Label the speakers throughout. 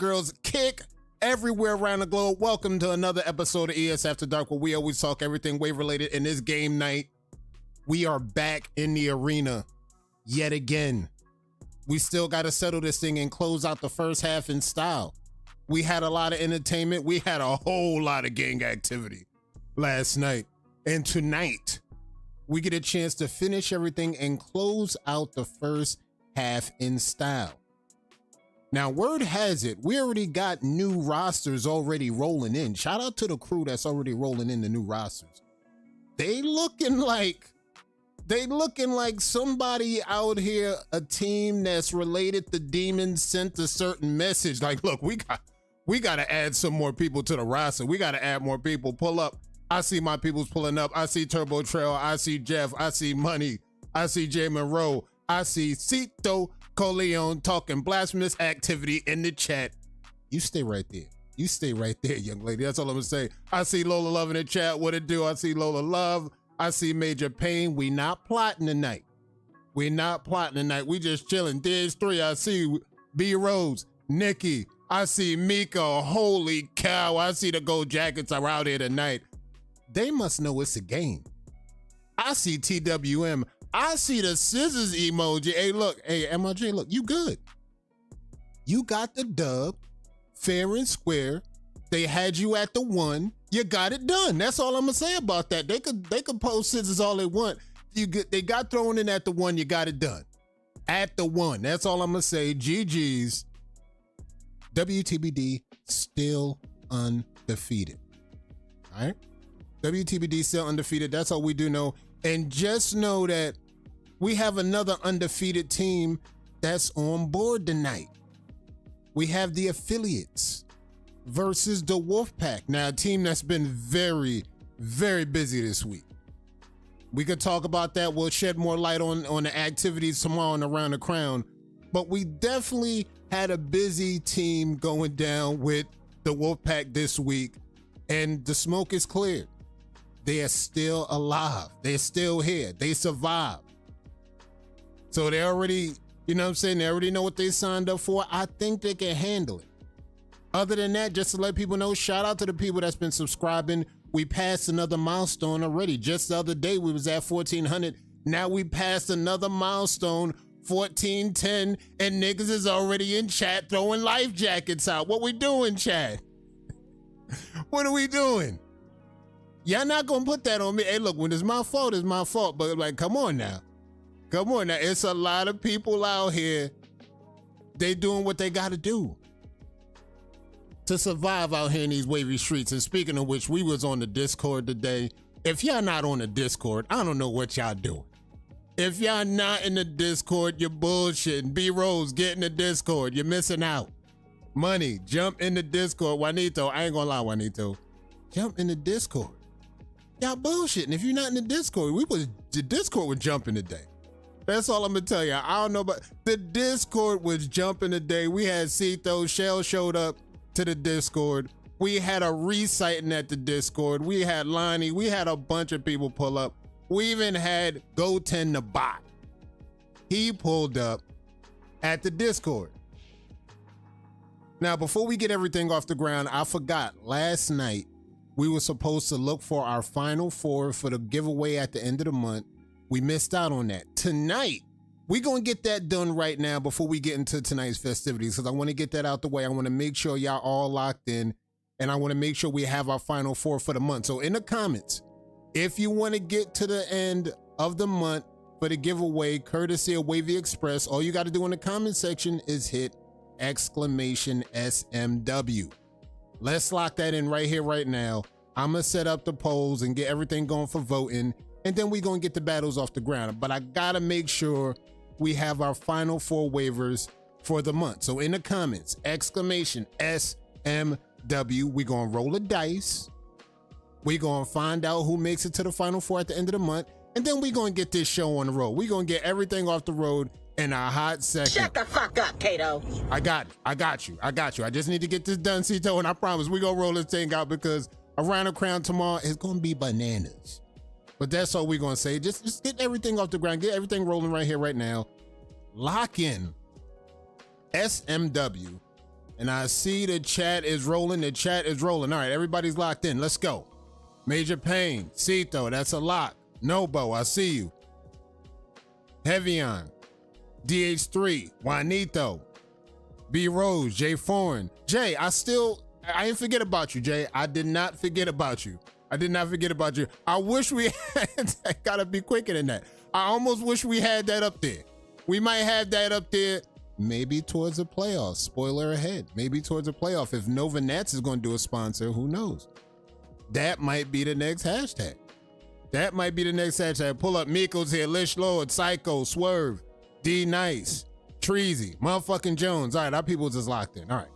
Speaker 1: girls kick everywhere around the globe. Welcome to another episode of ES After Dark, where we always talk everything wave related. In this game night, we are back in the arena yet again. We still got to settle this thing and close out the first half in style. We had a lot of entertainment. We had a whole lot of gang activity last night. And tonight, we get a chance to finish everything and close out the first half in style. Now, word has it, we already got new rosters already rolling in. Shout out to the crew that's already rolling in the new rosters. They looking like somebody out here, a team that's related to Demons, sent a certain message. Like, look, we got to add some more people to the roster. We got to add more people. Pull up. I see my people's pulling up. I see Turbo Trail. I see Jeff. I see Money. I see Jay Monroe. I see Cito Coleon talking blasphemous activity in the chat. You stay right there. You stay right there, young lady. That's all I'm gonna say. I see Lola Love in the chat. What it do? I see Lola Love. I see Major Pain. We not plotting tonight. We not plotting tonight. We just chilling. There's three. I see B Rose, Nikki. I see Mika. Holy cow. I see the Gold Jackets are out here tonight. They must know it's a game. I see TWM. I see the scissors emoji. Hey, look. Hey, MRJ, look. You good. You got the dub. Fair and square. They had you at the one. You got it done. That's all I'm gonna say about that. They could post scissors all they want. They got thrown in at the one. You got it done. At the one. That's all I'm gonna say. GG's. WTBD still undefeated. All right. WTBD still undefeated. That's all we do know. And just know that we have another undefeated team that's on board tonight. We have the affiliates versus the Wolfpack. Now, a team that's been very, very busy this week. We could talk about that. We'll shed more light on the activities tomorrow and around the crown. But we definitely had a busy team going down with the Wolfpack this week. And the smoke is cleared. They are still alive. They're still here. They survived. So they already, you know what I'm saying? They already know what they signed up for. I think they can handle it. Other than that, just to let people know, shout out to the people that's been subscribing. We passed another milestone already. Just the other day, we was at 1,400. Now we passed another milestone, 1,410, and niggas is already in chat throwing life jackets out. What we doing, chat? What are we doing? Y'all not gonna put that on me. Hey, look, when it's my fault, it's my fault. But like, come on now. Come on now. It's a lot of people out here. They doing what they gotta do to survive out here in these wavy streets. And speaking of which, we was on the Discord today. If y'all not on the Discord, I don't know what y'all doing. If y'all not in the Discord, you're bullshitting. B Rose, get in the Discord. You're missing out. Money, jump in the Discord. Juanito, I ain't gonna lie, Juanito. Jump in the Discord. Y'all bullshitting. If you're not in the Discord, the Discord was jumping today. That's all I'm gonna tell you. I don't know, but the Discord was jumping today. We had Cito, Shell showed up to the Discord. We had a reciting at the Discord. We had Lonnie. We had a bunch of people pull up. We even had GoTen the bot. He pulled up at the Discord. Now, before we get everything off the ground, I forgot last night we were supposed to look for our final four for the giveaway at the end of the month. We missed out on that. Tonight, we're going to get that done right now before we get into tonight's festivities, because I want to get that out the way. I want to make sure y'all all locked in, and I want to make sure we have our final four for the month. So in the comments, if you want to get to the end of the month for the giveaway, courtesy of Wavy Express, all you got to do in the comment section is hit !SMW. Let's lock that in right here, right now. I'm going to set up the polls and get everything going for voting, and then we're going to get the battles off the ground. But I got to make sure we have our final four waivers for the month. So in the comments, !SMW. We're going to roll a dice. We're going to find out who makes it to the final four at the end of the month, and then we're going to get this show on the road. We're going to get everything off the road in a hot second.
Speaker 2: Shut the fuck up, Kato.
Speaker 1: I got it. I got you. I got you. I just need to get this done, Cito, and I promise we gonna roll this thing out, because around the crown tomorrow is gonna be bananas. But that's all we're gonna say. Just get everything off the ground. Get everything rolling right here, right now. Lock in SMW And I see the chat is rolling. The chat is rolling. All right, everybody's locked in. Let's go. Major Pain, Cito, that's a lock. Nobo, I see you. Heavyon, DH3, Juanito, B Rose, Jay Foreign. Jay, I didn't forget about you, Jay. I did not forget about you. I did not forget about you. I wish we had, I gotta be quicker than that. I almost wish we had that up there. We might have that up there maybe towards the playoffs. Spoiler ahead. Maybe towards the playoff. If Nova Nats is going to do a sponsor, who knows? That might be the next hashtag. That might be the next hashtag. Pull up Miko's here, Lish Lord, Psycho, Swerve, D Nice, Treasy, motherfucking Jones. All right, our people just locked in. All right.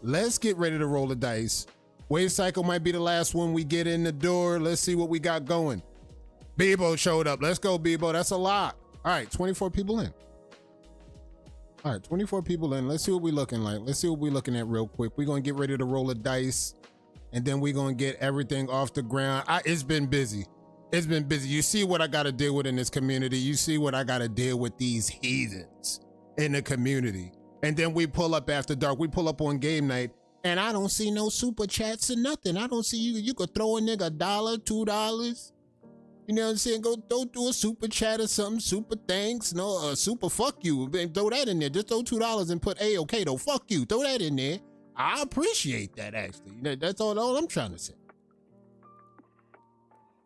Speaker 1: Let's get ready to roll the dice. Wave Cycle might be the last one we get in the door. Let's see what we got going. Bebo showed up. Let's go, Bebo. That's a lot. All right, 24 people in. All right, 24 people in. Let's see what we're looking like. Let's see what we're looking at real quick. We're going to get ready to roll the dice, and then we're going to get everything off the ground. It's been busy. It's been busy. You see what I got to deal with in this community. You see what I got to deal with these heathens in the community. And then we pull up after dark. We pull up on game night, and I don't see no super chats or nothing. I don't see you. You could throw a nigga $1, $2. You know what I'm saying? Go do a super chat or something. Super thanks. No, super fuck you. Throw that in there. Just throw $2 and put A-OK though. Fuck you. Throw that in there. I appreciate that, actually. That's all I'm trying to say.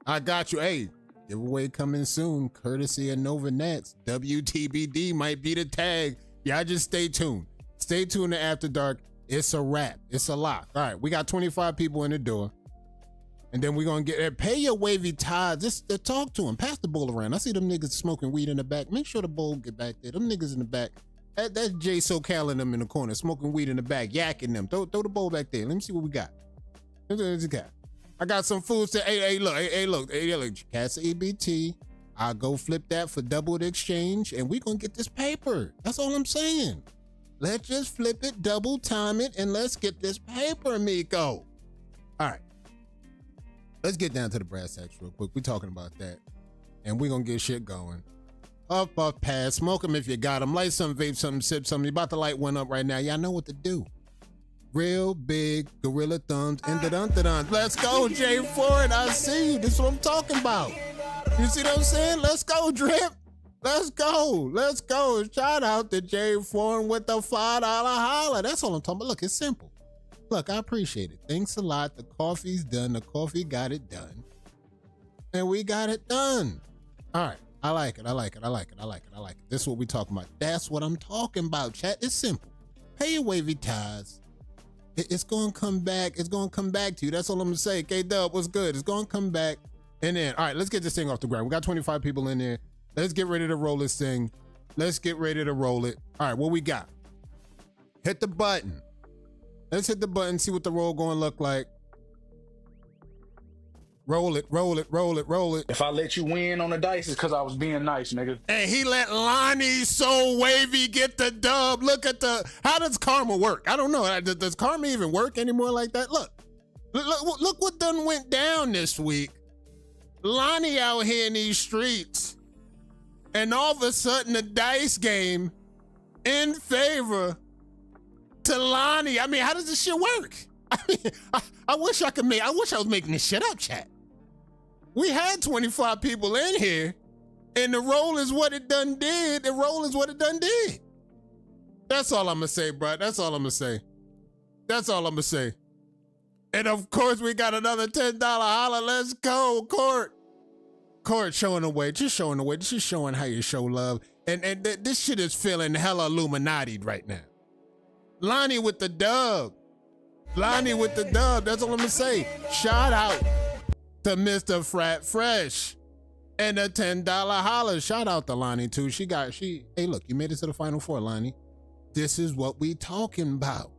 Speaker 1: I got you. Hey, giveaway coming soon, courtesy of Nova Nats. WTBD might be the tag. Y'all just stay tuned. Stay tuned to After Dark. It's a wrap. It's a lock. All right, we got 25 people in the door. And then we're going to get, pay your wavy ties. Just talk to them. Pass the bowl around. I see them niggas smoking weed in the back. Make sure the bowl get back there. Them niggas in the back. That's Jay SoCal and them in the corner, smoking weed in the back, yakking them. Throw the bowl back there. Let me see what we got. What we got? I got some foods to, hey, look, Cats EBT. I'll go flip that for doubled exchange, and we gonna get this paper. That's all I'm saying. Let's just flip it, double time it, and let's get this paper, Miko. All right. Let's get down to the brass tacks real quick. We're talking about that, and we're gonna get shit going. Puff, pass, smoke them if you got them. Light some, vape something, sip something. You about to light one up right now. Y'all know what to do. Real big gorilla thumbs and da-dun-da-dun. Let's go, Jay Ford. I see you. This is what I'm talking about. You see what I'm saying? Let's go, Drip. Let's go. Let's go. Shout out to Jay Ford with the $5 holla. That's all I'm talking about. Look, it's simple. Look, I appreciate it. Thanks a lot. The coffee's done. The coffee got it done. And we got it done. All right. I like it. I like it. I like it. I like it. I like it. This is what we talking about. That's what I'm talking about, chat. It's simple. Pay your wavy ties. It's going to come back. It's going to come back to you. That's all I'm going to say. K-Dub, what's good? It's going to come back. And then, all right, let's get this thing off the ground. We got 25 people in there. Let's get ready to roll this thing. Let's get ready to roll it. All right, what we got? Hit the button. Let's hit the button, see what the roll going to look like. Roll it, roll it, roll it, roll it.
Speaker 2: If I let you win on the dice, it's because I was being nice, nigga.
Speaker 1: And he let Lonnie So Wavy get the dub. Look at how does karma work? I don't know. Does karma even work anymore like that? Look what done went down this week. Lonnie out here in these streets, and all of a sudden the dice game in favor to Lonnie. I mean, how does this shit work? I mean, I wish I was making this shit up, chat. We had 25 people in here, and the roll is what it done did. The roll is what it done did. That's all I'm gonna say, bro. That's all I'm gonna say. That's all I'm gonna say. And of course, we got another $10 holla. Let's go, Court. Court showing the way, just showing the way, just showing how you show love. And this shit is feeling hella Illuminati right now. Lonnie with the dub. Lonnie with the dub. That's all I'm gonna say. Shout out to Mr. Frat Fresh and a $10 holla. Shout out to Lonnie too. Hey, look, you made it to the Final Four, Lonnie. This is what we talking about.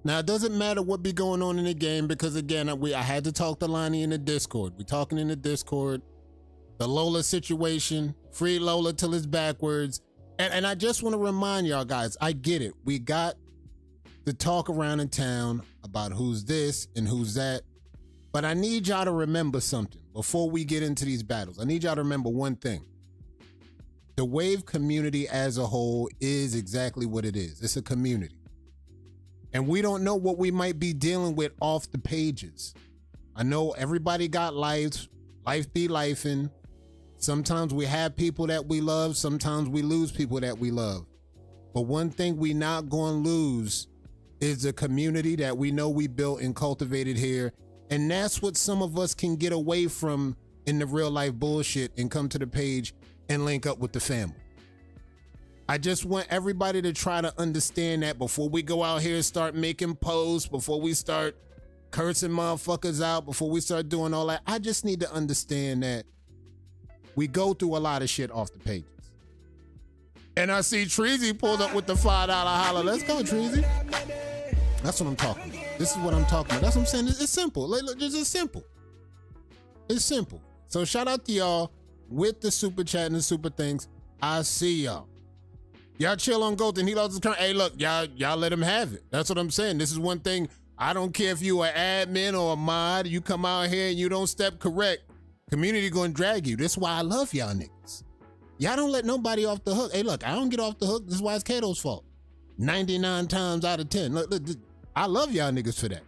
Speaker 1: Now, it doesn't matter what be going on in the game because, again, I had to talk to Lonnie in the Discord. We talking in the Discord. The Lola situation, free Lola till it's backwards. And I just want to remind y'all guys, I get it. We got the talk around in town about who's this and who's that. But I need y'all to remember something before we get into these battles. I need y'all to remember one thing. The Wave community as a whole is exactly what it is. It's a community. And we don't know what we might be dealing with off the pages. I know everybody got lives. Life be lifing. Sometimes we have people that we love. Sometimes we lose people that we love. But one thing we not going to lose is the community that we know we built and cultivated here. And that's what some of us can get away from in the real life bullshit and come to the page and link up with the family. I just want everybody to try to understand that before we go out here and start making posts, before we start cursing motherfuckers out, before we start doing all that. I just need to understand that we go through a lot of shit off the pages. And I see Treasy pulled up with the $5 holler. Let's go, Treasy. That's what I'm talking about. This is what I'm talking about. That's what I'm saying. It's simple. Like, look, it's just simple. It's simple. So shout out to y'all with the super chat and the super things. I see y'all. Y'all chill on Goat and he loves his current. Hey, look, y'all let him have it. That's what I'm saying. This is one thing. I don't care if you an admin or a mod. You come out here and you don't step correct. Community gonna drag you. This is why I love y'all niggas. Y'all don't let nobody off the hook. Hey, look, I don't get off the hook. This is why it's Kato's fault. 99 times out of 10. Look, I love y'all niggas for that.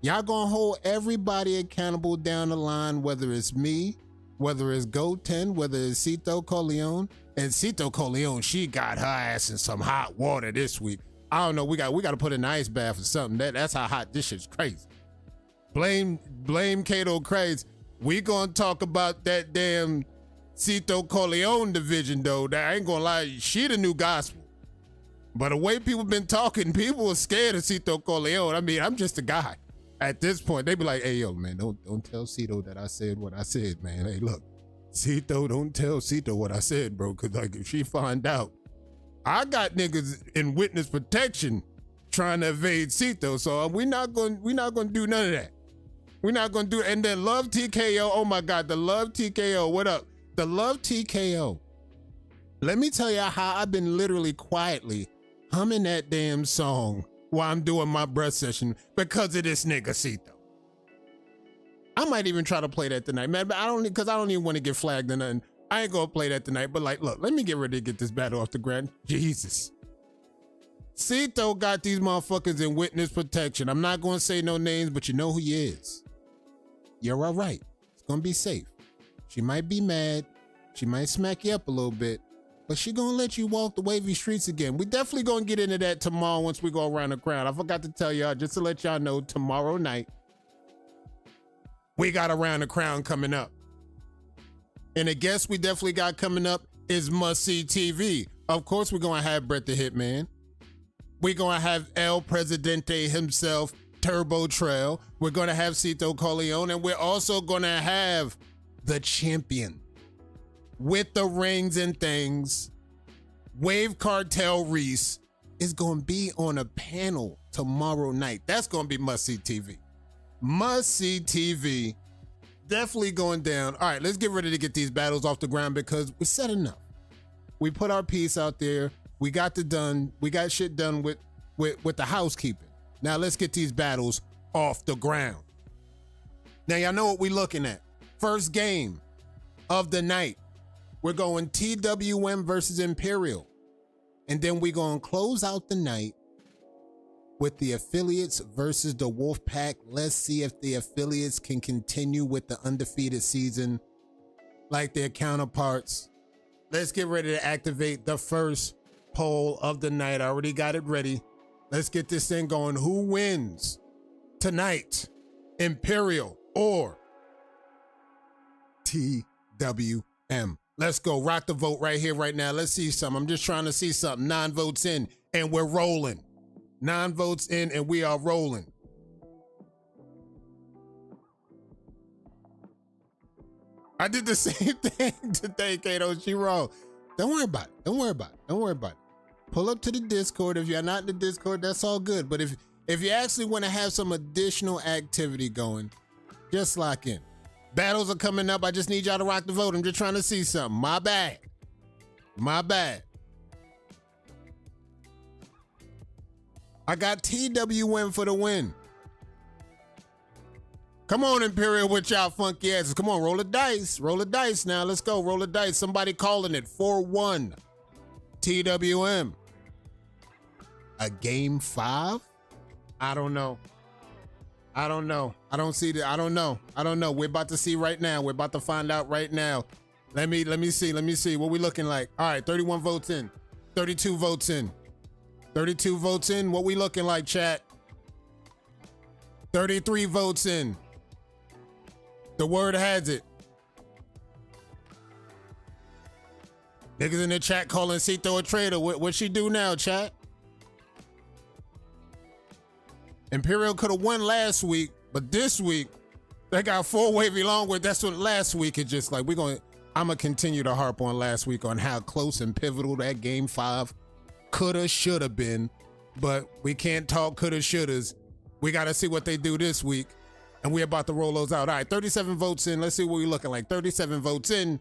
Speaker 1: Y'all gonna hold everybody accountable down the line, whether it's me, whether it's Go10, whether it's Cito Corleone. And Cito Corleone, she got her ass in some hot water this week. I don't know, we got to put in an ice bath or something. That's how hot this shit's crazy. Blame Kato Craze. We gonna talk about that damn Cito Corleone division though. That I ain't gonna lie, she the new gospel. But the way people been talking, people are scared of Cito Corleone. I mean, I'm just a guy. At this point, they be like, hey yo, man, don't tell Cito that I said what I said, man. Hey, look, Cito, don't tell Cito what I said, bro. Cause like if she find out, I got niggas in witness protection trying to evade Cito. So we're not gonna do none of that. We're not gonna do. And then Love TKO. Oh my God, the Love TKO. What up? The Love TKO. Let me tell you how I've been literally quietly humming that damn song while I'm doing my breath session because of this nigga Cito. I might even try to play that tonight, man. But I don't even want to get flagged or nothing. I ain't gonna play that tonight. But like, look, let me get ready to get this battle off the ground. Jesus. Cito got these motherfuckers in witness protection. I'm not gonna say no names, but you know who he is. You're all right. It's gonna be safe. She might be mad. She might smack you up a little bit, but she gonna let you walk the wavy streets again. We definitely gonna get into that tomorrow once we go around the crowd. I forgot to tell y'all, just to let y'all know, tomorrow night, we got Around the Crown coming up. And a guest we definitely got coming up is Must See TV. Of course, we're gonna have Brett the Hitman. We're gonna have El Presidente himself, Turbo Trail. We're gonna have Cito Corleone, and we're also gonna have the champion with the rings and things. Wave Cartel Reese is gonna be on a panel tomorrow night. That's gonna be Must See TV. Must See TV. Definitely going down. All right, let's get ready to get these battles off the ground because we said enough. We put our piece out there. We got shit done with the housekeeping. Now let's get these battles off the ground. Now y'all know what we're looking at. First game of the night. We're going TWM versus Imperial. And then we're going to close out the night with the affiliates versus the Wolfpack. Let's see if the affiliates can continue with the undefeated season like their counterparts. Let's get ready to activate the first poll of the night. I already got it ready. Let's get this thing going. Who wins tonight? Imperial or TWM? Let's go. Rock the vote right here, right now. Let's see something. I'm just trying to see something. 9 votes in and we're rolling. 9 votes in and we are rolling. I did the same thing today, Kato. She wrong. Don't worry about it. Don't worry about it. Don't worry about it. Pull up to the Discord. If you're not in the Discord, that's all good. But if you actually want to have some additional activity going, just lock in. Battles are coming up. I just need y'all to rock the vote. I'm just trying to see something. My bad. My bad. I got TWM for the win. Come on, Imperial, with y'all funky asses. Come on, roll the dice. Roll the dice now. Let's go. Roll the dice. Somebody calling it 4-1. TWM. A game 5? I don't know. I don't see that. I don't know. We're about to see right now. We're about to find out right now. Let me see. What we looking like? All right, 31 votes in. 32 votes in. 32 votes in. What we looking like, chat? 33 votes in. The word has it. Niggas in the chat calling Cito a traitor. What she do now, chat? Imperial could have won last week, but this week they got 4 wavy long with. That's what last week it just like I'm gonna continue to harp on last week on how close and pivotal that game 5 coulda, shoulda been, but we can't talk coulda, shouldas. We gotta see what they do this week, and we're about to roll those out. All right, 37 votes in. Let's see what we're looking like. 37 votes in.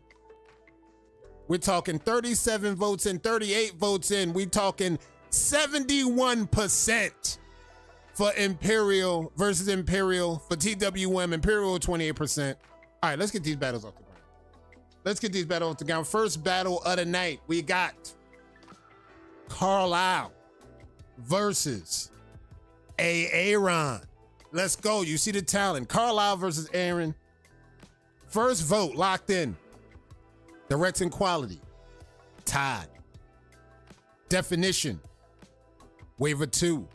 Speaker 1: We're talking 37 votes in, 38 votes in. We talking 71%. For Imperial versus Imperial, for TWM, Imperial 28%. All right, let's get these battles off the ground. First battle of the night, we got Carlisle versus Aaron. Let's go. You see the talent. Carlisle versus Aaron. First vote locked in. Directs and quality. Tied. Definition. Waiver 2.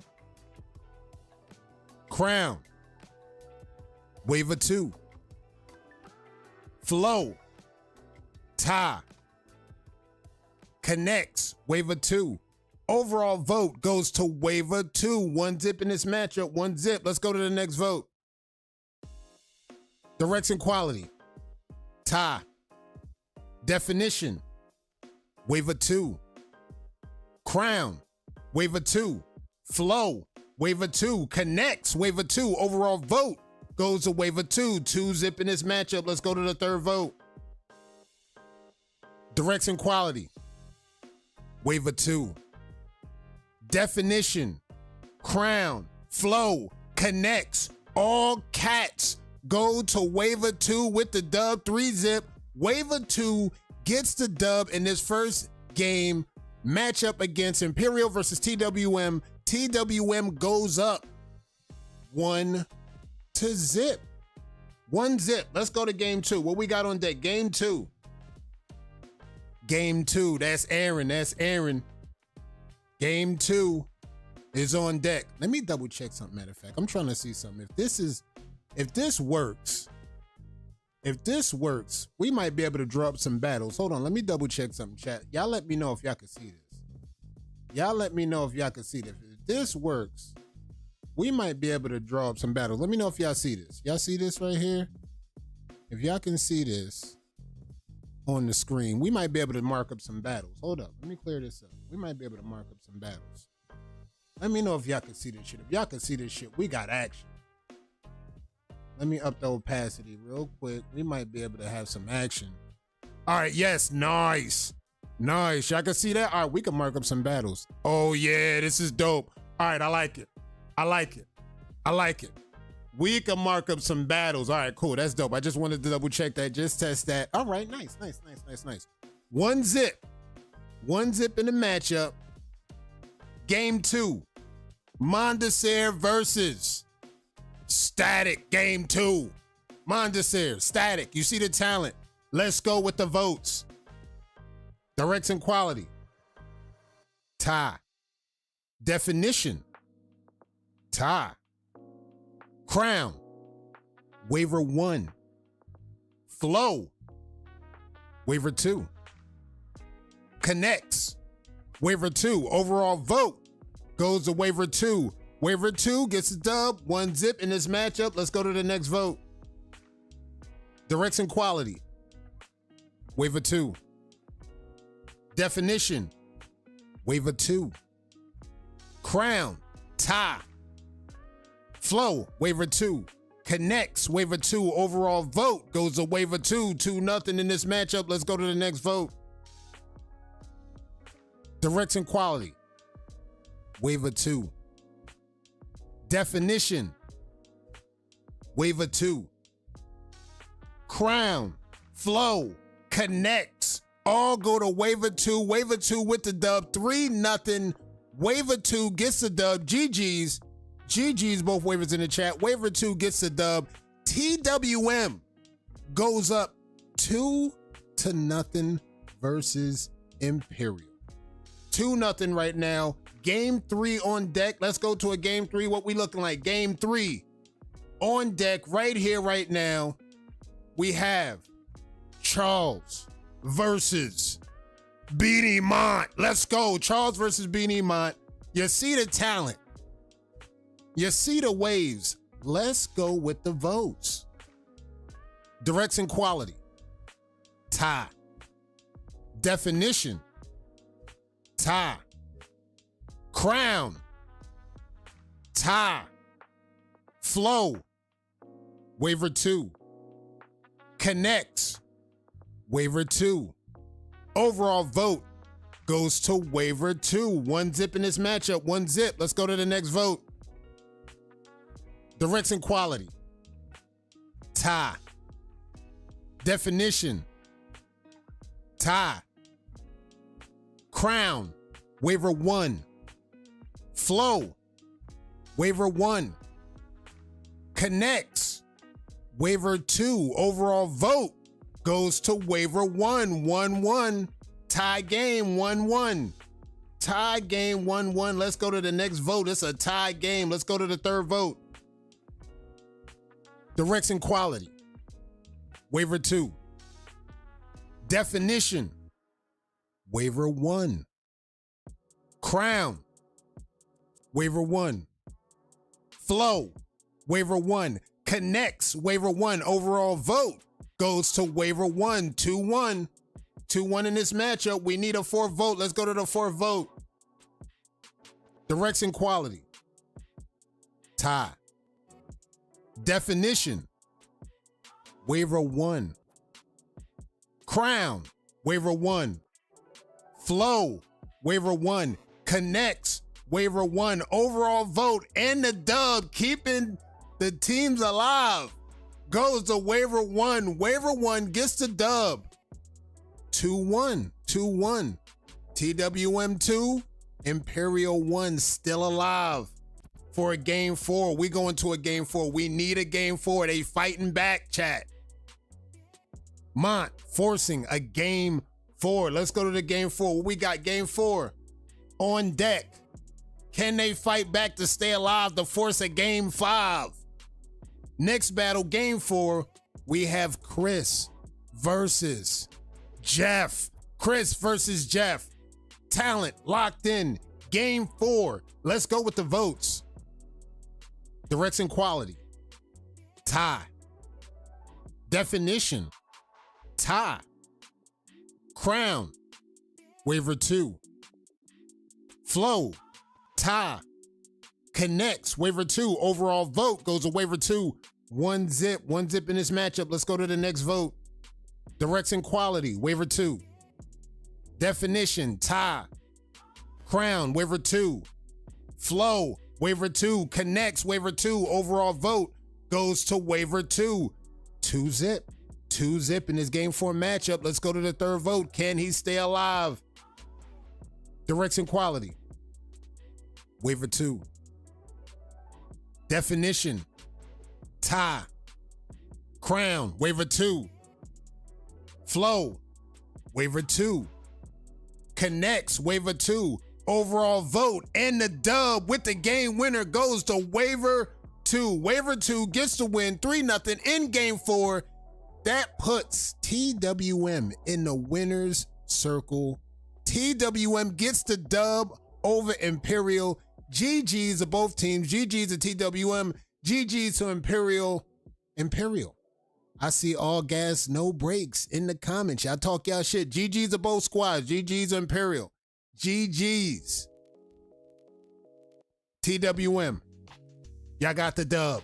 Speaker 1: Crown. Waiver 2. Flow. Tie. Connects. Waiver 2. Overall vote goes to waiver 2. 1 zip in this matchup. 1 zip. Let's go to the next vote. Direction quality. Tie. Definition. Waiver 2. Crown. Waiver 2. Flow. Waiver 2. Connects. Waiver 2. Overall vote goes to waiver 2. 2 zip in this matchup. Let's go to the third vote. Direction quality. Waiver 2. Definition. Crown. Flow. Connects. All cats go to waiver 2 with the dub. 3 zip. Waiver 2 gets the dub in this first game matchup against Imperial versus TWM. TWM goes up 1 zip. 1 zip. Let's go to game 2. What we got on deck? Game 2. Game 2. That's Aaron. Game 2 is on deck. Let me double check something, matter of fact. I'm trying to see something. If this works, we might be able to draw up some battles. Hold on, let me double check something, chat. Y'all let me know if y'all can see this. If this works, we might be able to draw up some battles. Let me know if y'all see this. Y'all see this right here? If y'all can see this on the screen, we might be able to mark up some battles. Hold up, let me clear this up. We might be able to mark up some battles. Let me know if y'all can see this shit. If y'all can see this shit, we got action. Let me up the opacity real quick. We might be able to have some action. All right, yes, nice. Nice, y'all can see that? All right, we can mark up some battles. Oh yeah, this is dope. All right, I like it. We can mark up some battles. All right, cool, that's dope. I just wanted to double check that, just test that. All right, nice. 1 zip. 1 zip in the matchup. Game 2, Mondesir versus Static. Game 2, Mondesir, Static. You see the talent. Let's go with the votes. Direction quality. Tie. Definition. Tie. Crown. Waiver 1. Flow. Waiver 2. Connects. Waiver 2. Overall vote goes to waiver 2. Waiver 2 gets a dub. 1 zip in this matchup. Let's go to the next vote. Direction quality. Waiver 2. Definition. Waiver 2. Crown. Tie. Flow. Waiver 2. Connects. Waiver 2. Overall vote goes to waiver 2. 2-0 in this matchup. Let's go to the next vote. Direction quality. Waiver 2. Definition. Waiver 2. Crown. Flow. Connects. All go to waiver 2. Waiver 2 with the dub. 3-0. Waiver 2 gets the dub. GG's. GG's both waivers in the chat. Waiver 2 gets the dub. TWM goes up 2-0 versus Imperial. 2-0 right now. Game 3 on deck. Let's go to a game 3. What we looking like? Game 3 on deck right here, right now. We have Charles versus Beanie Mont. Let's go. Charles versus Beanie Mont. You see the talent. You see the waves. Let's go with the votes. Direction quality. Tie. Definition. Tie. Crown. Tie. Flow. Waiver 2. Connects. Waiver 2. Overall vote goes to waiver 2. 1 zip in this matchup. 1 zip. Let's go to the next vote. Direction quality. Tie. Definition. Tie. Crown. Waiver 1. Flow. Waiver 1. Connects. Waiver 2. Overall vote goes to waiver 1. 1-1. Tie game 1-1. Tie game 1-1. Let's go to the next vote. It's a tie game. Let's go to the third vote. Direction quality. Waiver 2. Definition. Waiver 1. Crown. Waiver 1. Flow. Waiver 1. Connects. Waiver 1. Overall vote goes to waiver 1. 2-1. 2-1 in this matchup. We need a 4th vote. Let's go to the 4th vote. Direction quality. Tie. Definition. Waiver 1. Crown. Waiver 1. Flow. Waiver 1. Connects. Waiver 1. Overall vote and the dub, keeping the teams alive, goes to waiver 1. Waiver 1 gets the dub. 2-1. 2-1. TWM 2. Imperial 1 still alive for a game 4. We going to a game 4. We need a game 4. They fighting back, chat. Mont forcing a game 4. Let's go to the game 4. We got game 4 on deck. Can they fight back to stay alive to force a game 5? Next battle, game 4, we have Chris versus Jeff. Chris versus Jeff. Talent locked in. Game 4. Let's go with the votes. Direction quality. Tie. Definition. Tie. Crown. Waiver 2. Flow. Tie. Connects. Waiver 2. Overall vote goes to waiver 2. 1 zip. 1 zip in this matchup. Let's go to the next vote. Direction quality. Waiver 2. Definition. Tie. Crown. Waiver 2. Flow. Waiver 2. Connects. Waiver 2. Overall vote goes to waiver 2. 2 zip. 2 zip in this game 4 matchup. Let's go to the third vote. Can he stay alive? Direction quality. Waiver 2. Definition. Tie. Crown. Waiver 2. Flow. Waiver 2. Connects. Waiver 2. Overall vote and the dub with the game winner goes to waiver 2. Waiver 2 gets the win 3-0 in game 4. That puts TWM in the winner's circle. TWM gets the dub over Imperial. GG's to both teams. GG's to TWM. GG's to Imperial. Imperial. I see all gas, no brakes in the comments. Y'all talk y'all shit. GG's to both squads. GG's to Imperial. GG's. TWM. Y'all got the dub.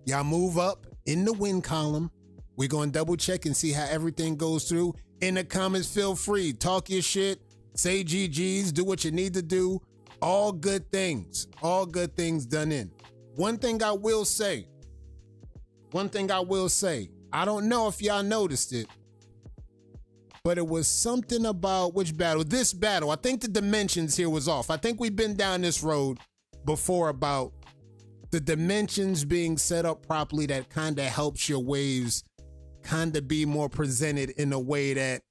Speaker 1: Y'all move up in the win column. We're going to double check and see how everything goes through. In the comments, feel free. Talk your shit. Say GG's. Do what you need to do. All good things. All good things done in. One thing I will say. I don't know if y'all noticed it, but it was something about which battle? This battle. I think the dimensions here was off. I think we've been down this road, before about the dimensions being set up properly that kind of helps your waves kind of be more presented in a way that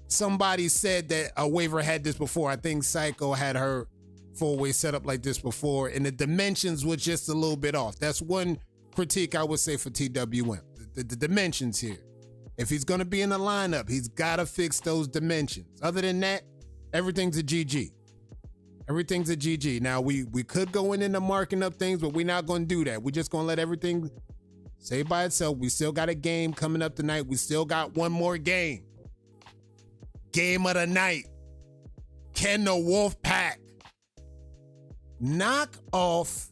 Speaker 1: somebody said that a waiver had this before. I think Psycho had her four-way set up like this before, and the dimensions were just a little bit off. That's one critique I would say for TWM. The dimensions here. If he's going to be in the lineup, he's got to fix those dimensions. Other than that, everything's a GG. Everything's a GG. Now, we could go in and marking up things, but we're not going to do that. We're just going to let everything stay by itself. We still got a game coming up tonight. We still got one more game. Game of the night. Can the Wolfpack knock off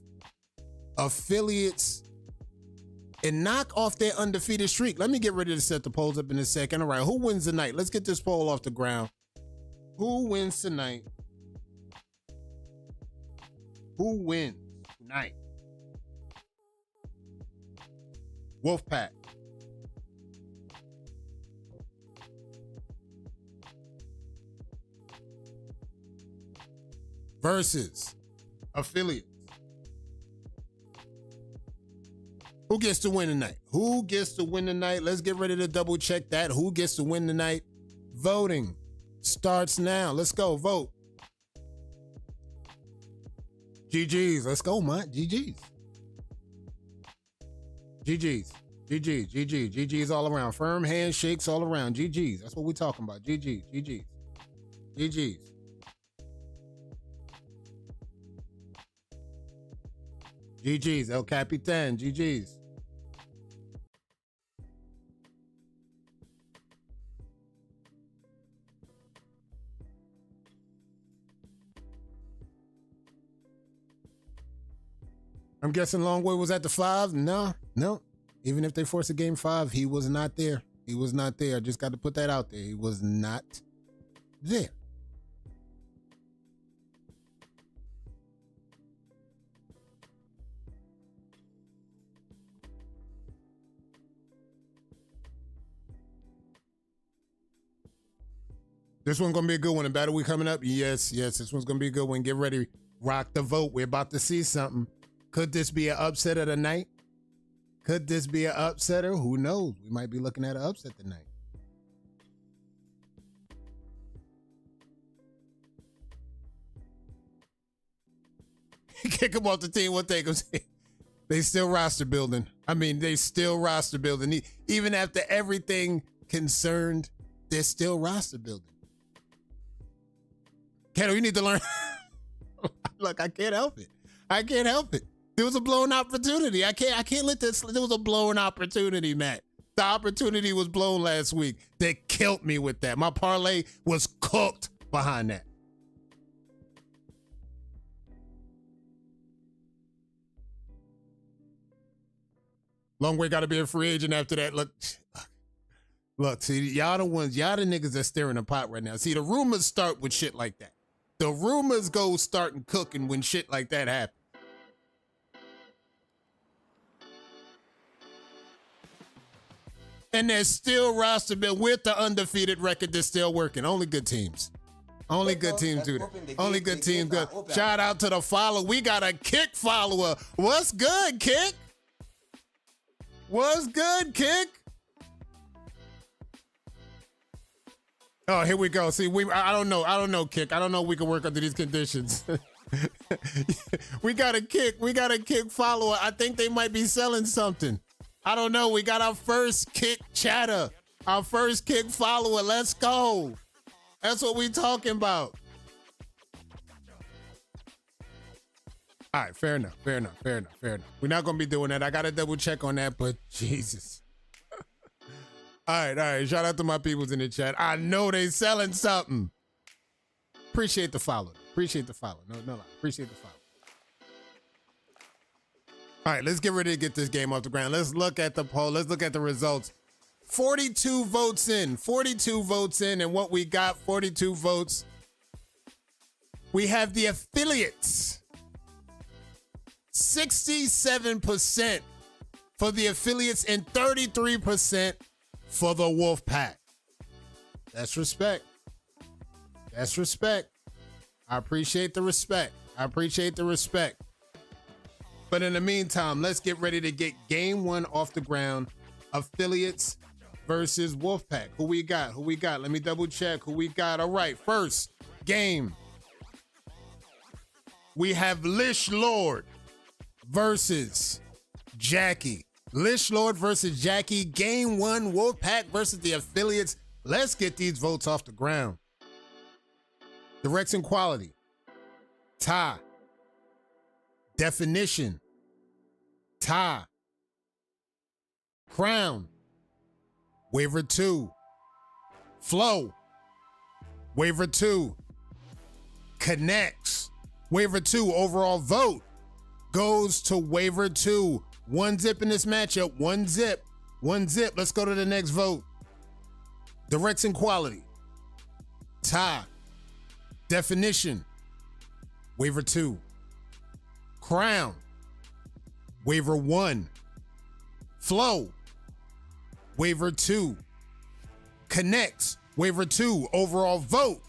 Speaker 1: affiliates and knock off their undefeated streak? Let me get ready to set the polls up in a second. All right, who wins tonight? Let's get this poll off the ground. Who wins tonight? Who wins tonight? Wolfpack. Versus affiliates. Who gets to win tonight? Who gets to win tonight? Let's get ready to double check that. Who gets to win tonight? Voting starts now. Let's go. Vote. GG's. Let's go, man. GG's. GG's. GG's. GG's. GG's all around. Firm handshakes all around. GG's. That's what we're talking about. GG's. GG's. GG's. GG's. El Capitan. GG's. I'm guessing Longway was at the 5. No. Even if they forced a game 5, he was not there. He was not there. I just got to put that out there. He was not there. This one's going to be a good one. In Battle Week coming up? Yes. This one's going to be a good one. Get ready. Rock the vote. We're about to see something. Could this be an upset of the night? Could this be an upsetter? Who knows? We might be looking at an upset tonight. Kick him off the team. What they gonna say? They still roster building. I mean, they still roster building. Even after everything concerned, they're still roster building. Kato, you need to learn. Look, I can't help it. I can't help it. There was a blown opportunity. I can't let this. There was a blown opportunity, Matt. The opportunity was blown last week. They killed me with that. My parlay was cooked behind that. Longway got to be a free agent after that. Look, see, y'all the niggas that stirring the pot right now. See, the rumors start with shit like that. The rumors go starting cooking when shit like that happens. And there's still roster build with the undefeated record that's still working. Only good teams. Only good teams do that. Only good teams do. Shout out to the follower. We got a Kick follower. What's good, Kick? What's good, Kick? Oh, here we go. See, I don't know, Kick. I don't know if we can work under these conditions. We got a Kick follower. I think they might be selling something. I don't know. We got our first Kick chatter. Our first Kick follower. Let's go. That's what we talking about. All right, fair enough. We're not going to be doing that. I got to double check on that, but Jesus. All right. Shout out to my peoples in the chat. I know they selling something. Appreciate the follow. No, appreciate the follow. All right, let's get ready to get this game off the ground. Let's look at the poll. Let's look at the results. 42 votes in. And what we got, 42 votes. We have the affiliates. 67% for the affiliates and 33% for the Wolfpack. That's respect. I appreciate the respect. I appreciate the respect. But in the meantime, let's get ready to get game one off the ground. Affiliates versus Wolfpack. Who we got? Who we got? Let me double check who we got. All right, first game. We have Lish Lord versus Jackie. Lish Lord versus Jackie. Game one, Wolfpack versus the Affiliates. Let's get these votes off the ground. Direction quality. Tie. Definition. Tie. Crown. Waiver 2. Flow. Waiver 2. Connects. Waiver 2. Overall vote goes to waiver 2. 1 zip in this matchup. 1 zip. 1 zip. Let's go to the next vote. Direction quality. Tie. Definition. Waiver 2. Crown. Waiver 1. Flow. Waiver 2. Connects. Waiver 2. Overall vote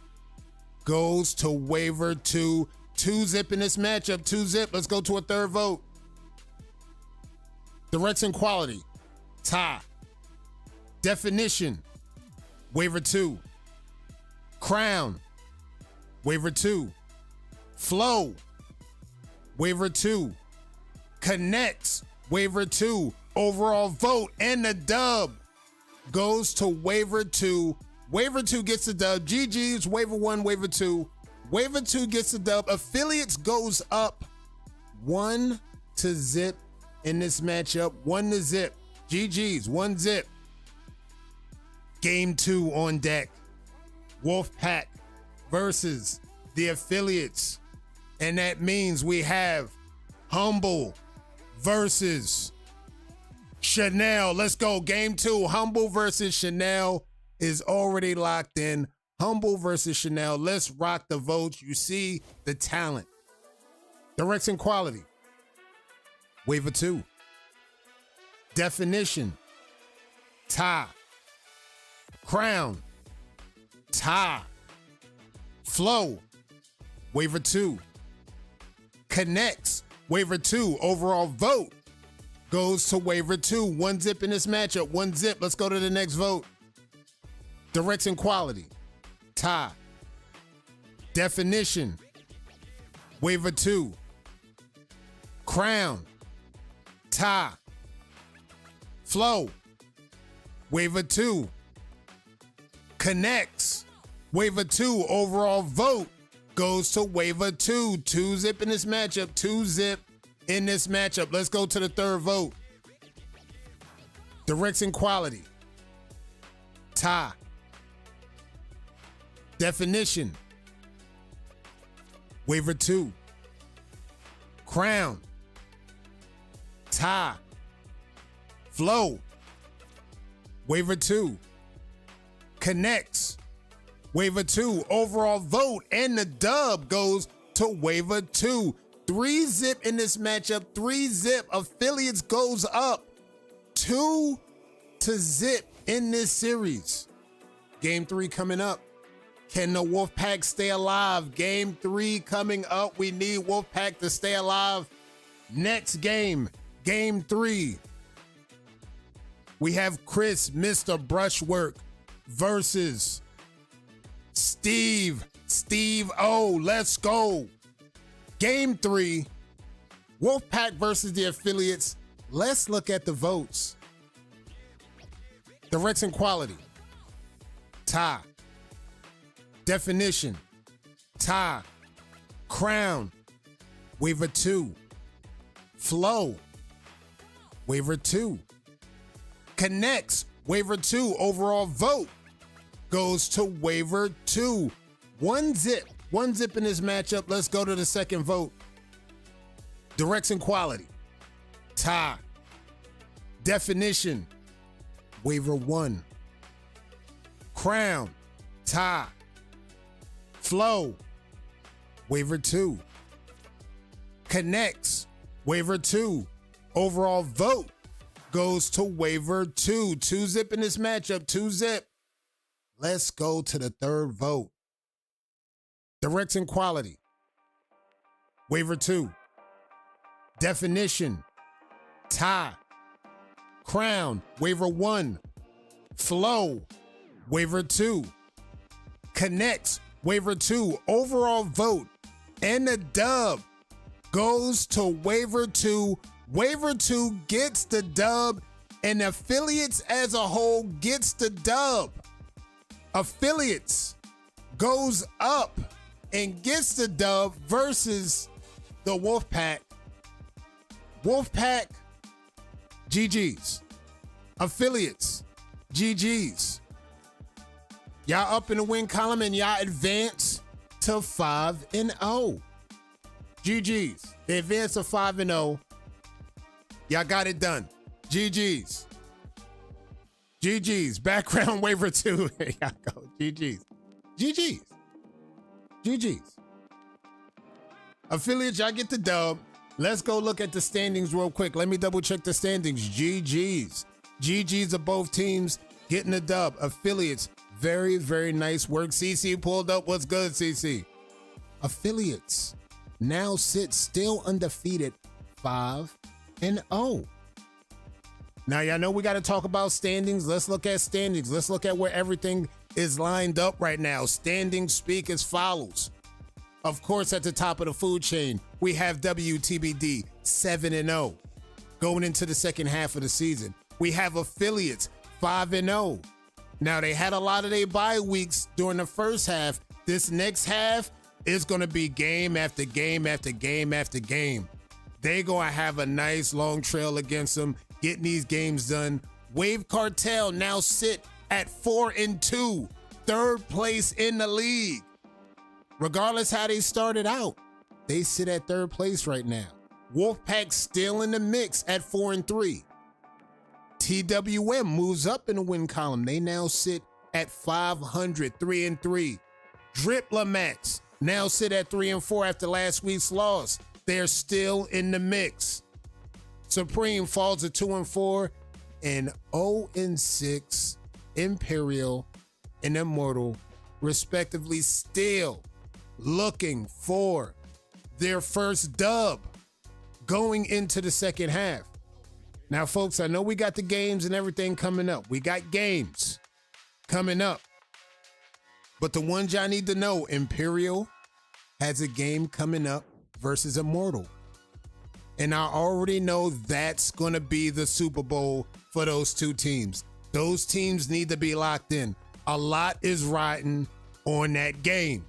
Speaker 1: goes to waiver 2. 2 zip in this matchup. 2 zip. Let's go to a third vote. Direction quality. Tie. Definition. Waiver 2. Crown. Waiver 2. Flow. Waiver 2. Connects. Waiver 2. Overall vote and the dub goes to waiver 2. Waiver 2 gets the dub. GG's waiver 1, waiver 2. Waiver 2 gets the dub. Affiliates goes up 1 to zip in this matchup. 1 to zip. GG's 1 zip. Game 2 on deck. Wolfpack versus the Affiliates. And that means we have Humble versus Chanel. Let's go. Game 2. Humble versus Chanel is already locked in. Humble versus Chanel. Let's rock the votes. You see the talent. Direction quality. Waiver 2. Definition. Tie. Crown. Tie. Flow. Waiver 2. Connects. Waiver 2. Overall vote goes to waiver 2. 1 zip in this matchup. 1 zip. Let's go to the next vote. Direction quality. Tie. Definition. Waiver 2. Crown. Tie. Flow. Waiver 2. Connects. Waiver 2. Overall vote goes to waiver 2. 2 zip in this matchup. 2 zip in this matchup. Let's go to the third vote. Direction quality. Tie. Definition. Waiver 2. Crown. Tie. Flow. Waiver 2. Connects. Waiver 2. Overall vote and the dub goes to waiver 2. 3 zip in this matchup. 3 zip. Affiliates goes up 2 to zip in this series. Game 3 coming up. Can the Wolfpack stay alive? Game 3 coming up. We need Wolfpack to stay alive. Next game, game 3. We have Chris, Mr. Brushwork versus Steve O. Let's go. Game 3, Wolfpack versus the Affiliates. Let's look at the votes. Direction quality. Tie. Definition. Tie. Crown. Waiver 2. Flow. Waiver 2. Connects. Waiver 2. Overall vote goes to waiver 2. 1 zip. 1 zip in this matchup. Let's go to the second vote. Direction quality. Tie. Definition. Waiver 1. Crown. Tie. Flow. Waiver 2. Connects. Waiver 2. Overall vote goes to waiver 2. 2 zip in this matchup. 2 zip. Let's go to the third vote. Direction quality. Waiver 2. Definition. Tie. Crown. Waiver 1. Flow. Waiver 2. Connects. Waiver 2. Overall vote. And the dub goes to waiver 2. Waiver 2 gets the dub, and affiliates as a whole gets the dub. Affiliates goes up and gets the dub versus the Wolfpack. Wolfpack, GG's. Affiliates, GG's. Y'all up in the win column and y'all advance to 5-0. GG's. They advance to 5-0. Y'all got it done. GG's. GG's. Background waiver 2. There y'all go. GG's. GG's. GG's. Affiliates, y'all get the dub. Let's go look at the standings real quick. Let me double check the standings. GG's. GG's of both teams getting the dub. Affiliates, very, very nice work. CC pulled up. What's good, CC? Affiliates now sit still undefeated 5-0. Now, y'all know we got to talk about standings. Let's look at standings. Let's look at where everything is lined up right now. Standings speak as follows. Of course, at the top of the food chain, we have WTBD 7-0 going into the second half of the season. We have affiliates 5-0. Now, they had a lot of their bye weeks during the first half. This next half is going to be game after game after game after game. They're going to have a nice long trail against them, getting these games done. Wave Cartel now sit at 4-2, third place in the league. Regardless how they started out, they sit at third place right now. Wolfpack still in the mix at 4-3. TWM moves up in the win column. They now sit at 500, 3-3. Driplamats now sit at 3-4 after last week's loss. They're still in the mix. Supreme falls to 2-4, and 0-6 Imperial and Immortal, respectively, still looking for their first dub going into the second half. Now, folks, I know we got the games and everything coming up. We got games coming up. But the ones y'all need to know, Imperial has a game coming up versus Immortal. And I already know that's going to be the Super Bowl for those two teams. Those teams need to be locked in. A lot is riding on that game.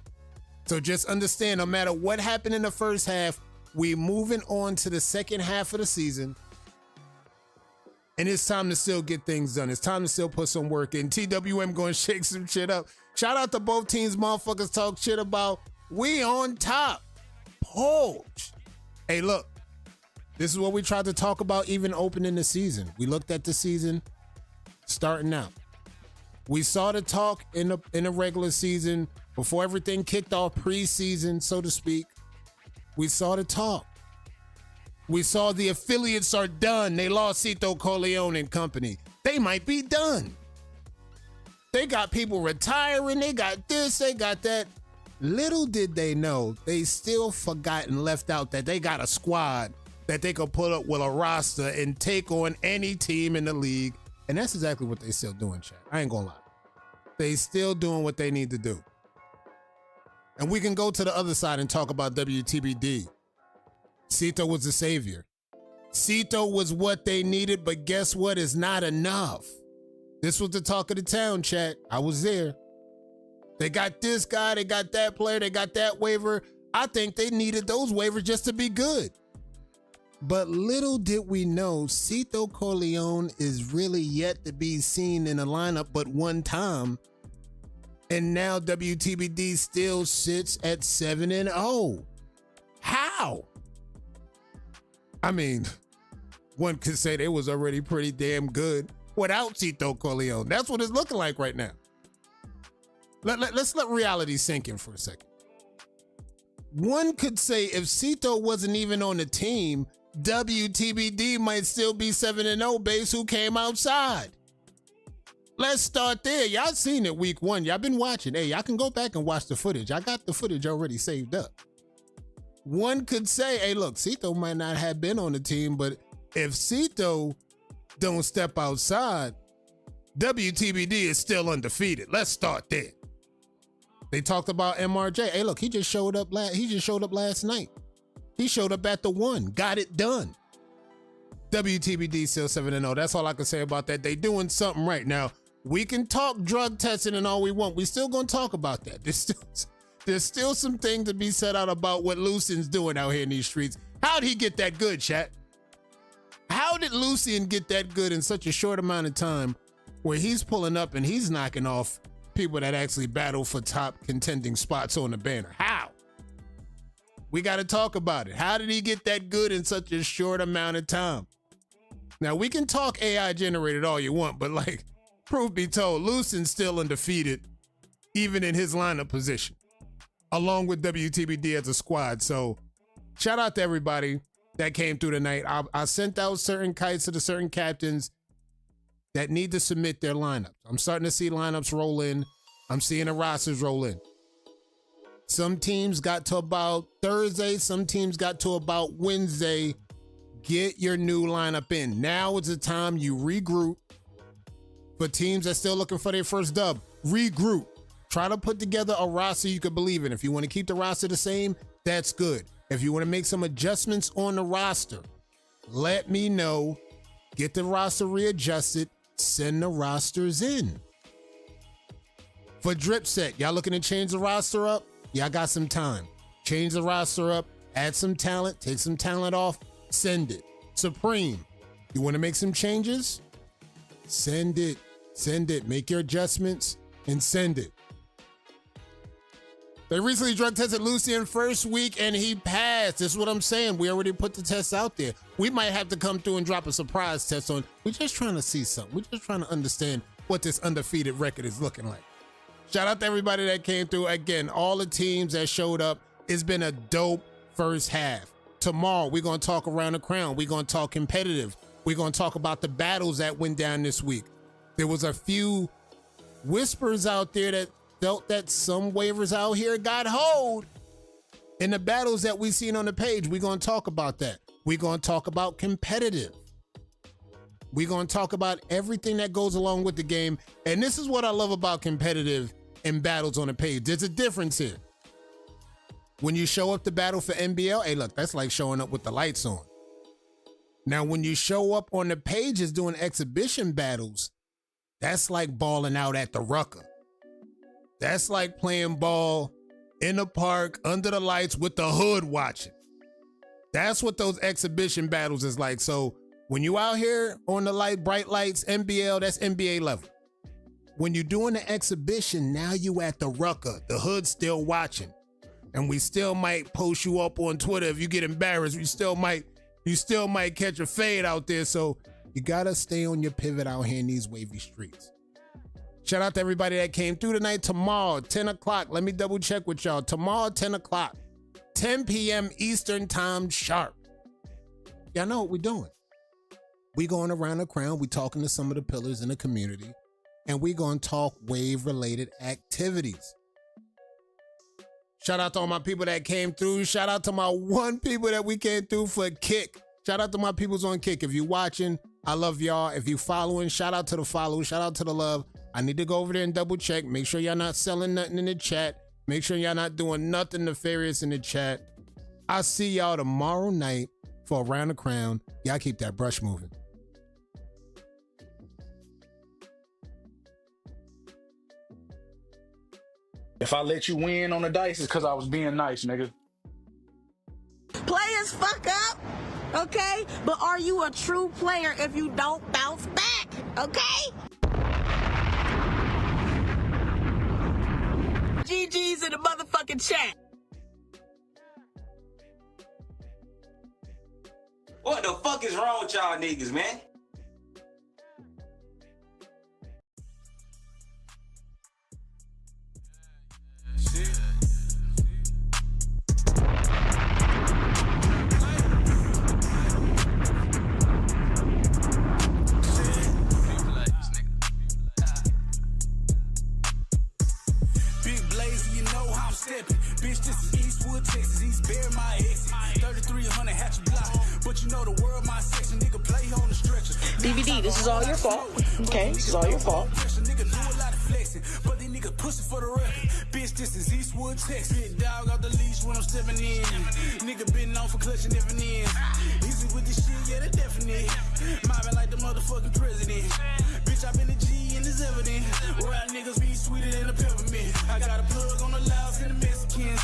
Speaker 1: So just understand, no matter what happened in the first half, we moving on to the second half of the season. And it's time to still get things done. It's time to still put some work in. TWM going to shake some shit up. Shout out to both teams. Motherfuckers talk shit about we on top. Pulge. Hey, look. This is what we tried to talk about even opening the season. We looked at the season starting out. We saw the talk in the regular season before everything kicked off, preseason, so to speak. We saw the talk. We saw the affiliates are done. They lost Cito Corleone and company. They might be done. They got people retiring. They got this, they got that. Little did they know, they still forgot and left out that they got a squad that they could put up with a roster and take on any team in the league. And that's exactly what they still doing, chat. I ain't gonna lie. They still doing what they need to do. And we can go to the other side and talk about WTBD. Cito was the savior. Cito was what they needed, but guess what? It's not enough. This was the talk of the town, chat. I was there. They got this guy, they got that player, they got that waiver. I think they needed those waivers just to be good. But little did we know, Cito Corleone is really yet to be seen in a lineup but one time. And now WTBD still sits at 7-0. How? I mean, one could say they was already pretty damn good without Cito Corleone. That's what it's looking like right now. Let's let reality sink in for a second. One could say if Cito wasn't even on the team, WTBD might still be 7-0 base who came outside. Let's start there. Y'all seen it week one. Y'all been watching. Hey, y'all can go back and watch the footage. I got the footage already saved up. one could say, hey, look, Cito might not have been on the team, but if Cito don't step outside, WTBD is still undefeated. Let's start there. They talked about MRJ. Hey, look, he just showed up last night. He showed up at the one, got it done. WTBD still 7-0. That's all I can say about that. They doing something right now. We can talk drug testing and all we want. We still gonna talk about that. There's still some things to be said out about what Lucian's doing out here in these streets. How'd he get that good, chat? How did Lucian get that good in such a short amount of time where he's pulling up and he's knocking off people that actually battle for top contending spots on the banner? How? We got to talk about it. How did he get that good in such a short amount of time? Now, we can talk AI generated all you want, but like, proof be told, Lucian's still undefeated, even in his lineup position, along with WTBD as a squad. So shout out to everybody that came through tonight. I sent out certain kites to the certain captains that need to submit their lineups. I'm starting to see lineups roll in. I'm seeing the rosters roll in. Some teams got to about Thursday. Some teams got to about Wednesday. Get your new lineup in. Now is the time you regroup. For teams that's still looking for their first dub, regroup. Try to put together a roster you could believe in. If you want to keep the roster the same, that's good. If you want to make some adjustments on the roster, let me know. Get the roster readjusted. Send the rosters in. For Drip Set, y'all looking to change the roster up? Y'all got some time. Change the roster up, add some talent, take some talent off, send it. Supreme, you want to make some changes? Send it. Send it. Make your adjustments and send it. They recently drug tested Lucian first week and he passed. This is what I'm saying. We already put the test out there. We might have to come through and drop a surprise test on. We're just trying to see something. We're just trying to understand what this undefeated record is looking like. Shout out to everybody that came through. Again, all the teams that showed up. It's been a dope first half. Tomorrow, we're going to talk around the crown. We're going to talk competitive. We're going to talk about the battles that went down this week. There was a few whispers out there that felt that some waivers out here got hold in the battles that we seen on the page. We're going to talk about that. We're going to talk about competitive. We're going to talk about everything that goes along with the game. And this is what I love about competitive and battles on the page. There's a difference here. When you show up to battle for NBL, hey, look, that's like showing up with the lights on. Now, when you show up on the pages doing exhibition battles, that's like balling out at the Rucker. That's like playing ball in the park under the lights with the hood watching. That's what those exhibition battles is like. So when you out here on the bright lights, NBL, that's NBA level. When you're doing the exhibition, now you at the Rucker. The hood's still watching. And we still might post you up on Twitter if you get embarrassed. You still might catch a fade out there. So you gotta stay on your pivot out here in these wavy streets. Shout out to everybody that came through tonight. Tomorrow, 10 o'clock. Let me double check with y'all. Tomorrow, 10 o'clock. 10 p.m. Eastern time sharp. Y'all know what we're doing. We going around the crown. We talking to some of the pillars in the community. And we gonna talk wave-related activities. Shout out to all my people that came through. Shout out to my one people that we came through for Kick. Shout out to my peoples on Kick. If you watching, I love y'all. If you following, shout out to the follow. Shout out to the love. I need to go over there and double check. Make sure y'all not selling nothing in the chat. Make sure y'all not doing nothing nefarious in the chat. I'll see y'all tomorrow night for Around the Crown. Y'all keep that brush moving.
Speaker 2: If I let you win on the dice, it's because I was being nice, nigga.
Speaker 3: Players fuck up, okay? But are you a true player if you don't bounce back, okay? GG's in the motherfucking chat.
Speaker 4: What the fuck is wrong with y'all niggas, man?
Speaker 5: Big blaze, you know how I'm stepping. Bitch, this is Eastwood, Texas. East Bear, my ex. world my section, nigga play on the stretcher.
Speaker 3: DVD, this is all your fault. Okay, this is all your fault.
Speaker 5: Nigga do a lot of flexing, but these niggas pussy for the record. Bitch, this is Eastwood, Texas. Big dog off the leash when I'm stepping in. Nigga been on for clutching every end. Easy with this shit, yeah, the definite. Mobbing like the motherfucking president. Bitch, I been a G and it's evident. Rap niggas be sweeter than a peppermint. I got a plug on the Laos and the Mexicans.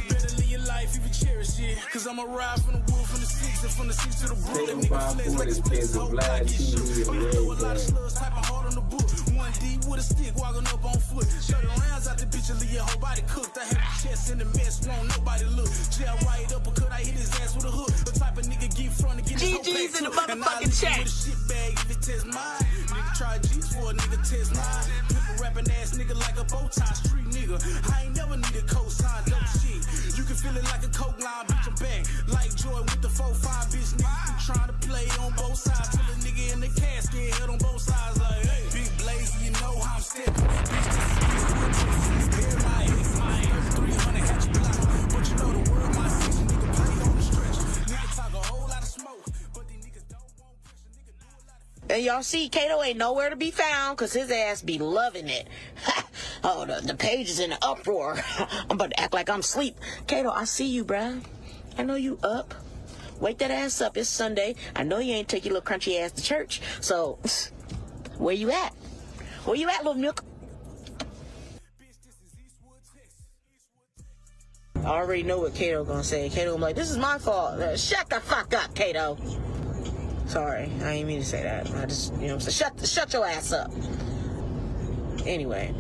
Speaker 5: Better live your life if you cherish it. Cause I'ma ride from the wood, from the six, and from the six to the brook. That nigga flex like it's place hope I get shook. Throw a lot of slugs, typing hard on the book. 1D with a stick, walking up on foot. 30 rounds out the bitch and leave your whole body cooked. I had a chest in the mess, won't nobody look. Jail right up, or could I hit his ass with a hook? The type of nigga get front and get his whole
Speaker 3: GG's in the
Speaker 5: back
Speaker 3: motherfucking chat.
Speaker 5: with a shit bag if it test mine. Nigga try G's for a nigga test mine. Pimp a rapping ass nigga like a bow tie street nigga. I ain't never need a cosign, dope shit. You can feel it like a coke line, bitch, I'm back. Like Joy with the 4-5, bitch, niggas be trying to play on both sides. Till a nigga in the casket held on both sides like, hey, big blaze, you know how I'm stepping. Bitch, this is Bear my ex, 300 hatch block. But you know the world my section, nigga play on the stretch. Nigga talk a whole lot of smoke, but these niggas don't want pressure, nigga do a lot of.
Speaker 3: And y'all see, Kato ain't nowhere to be found because his ass be loving it. Oh, the page is in an uproar. I'm about to act like I'm asleep. Kato, I see you, bruh. I know you up. Wake that ass up. It's Sunday. I know you ain't take your little crunchy ass to church. So, where you at? Where you at, little milk? I already know what Kato gonna say. Kato gonna be like, this is my fault. Shut the fuck up, Kato. Sorry, I didn't mean to say that. I just, shut your ass up. Anyway.